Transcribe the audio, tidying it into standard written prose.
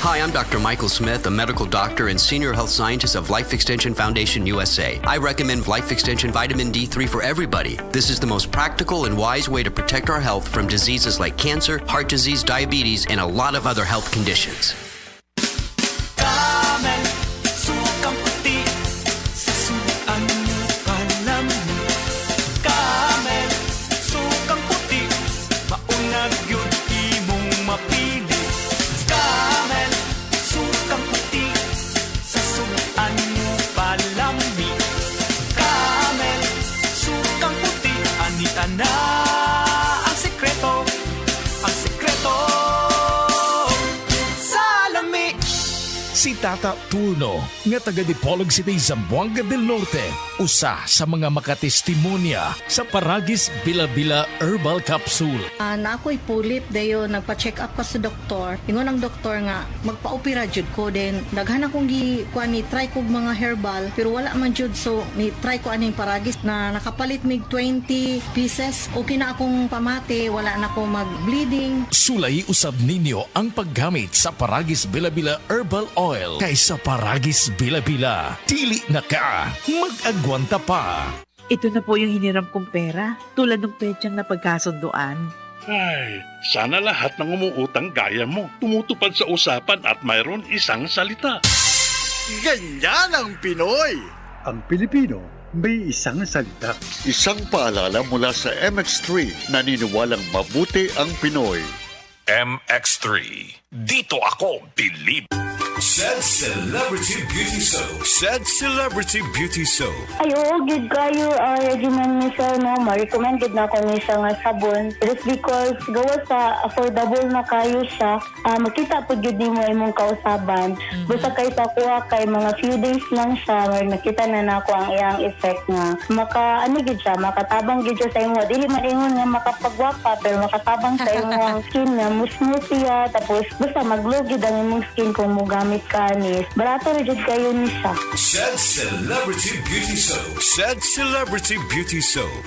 Hi, I'm Dr. Michael Smith, a medical doctor and senior health scientist of Life Extension Foundation USA. I recommend Life Extension Vitamin D3 for everybody. This is the most practical and wise way to protect our health from diseases like cancer, heart disease, diabetes, and a lot of other health conditions. Camel, sukang puti, sasuan mo palami. Camel, sukang puti, maunag yun imong mapili. Camel, sukang puti, sasuan mo palami. Camel, sukang puti, anita na ang sekreto, ang sekreto. Si Tata Turno, nga taga Dipolog City, Zamboanga del Norte, usa sa mga makatestimonya sa Paragis Bila-Bila Herbal Capsule. Na ako'y pulip dayo nagpa-check up ka sa doktor. Ingon ang doktor nga magpa-opera jud ko din. Daghan akong ni try kog mga herbal pero wala man jud, so ni try ko aning Paragis na nakapalit mig 20 pieces. Okay na akong pamate, wala na ako mag-bleeding. Sulay usab ninyo ang paggamit sa Paragis Bila-Bila Herbal Oil kaysa Paragis Bila-Bila. Dili na ka, mag-agwanta pa. Ito na po yung hiniram kong pera, tulad ng petsang na pagkasunduan. Ay, sana lahat ng umuutang gaya mo tumutupad sa usapan at mayroon isang salita. Ganyan ang Pinoy! Ang Pilipino may isang salita. Isang paalala mula sa MX3, naniniwalang mabuti ang Pinoy. MX3, dito ako believe. Said Celebrity Beauty Soap. Said Celebrity Beauty Soap. Ayo, good kayo. Regimen ni sir, no? Ma-recommended na ako ni siya nga sabon. It is because gawa sa affordable na kayo siya. Makita po yun din mo imong kausaban. Basta kayo sa kuha kay mga few days lang siya. Nakita na ako ang iyang effect nga. Makatabang gid siya sa imo. Dili malingon nga makapagwapa, pero makatabang sa imong skin nga. Musmooth siya. Tapos basta mag-glow gid ang imong skin kung gamit kanis. Barato rin kayo ni siya. Said Celebrity Beauty Soap. Said Celebrity Beauty Soap.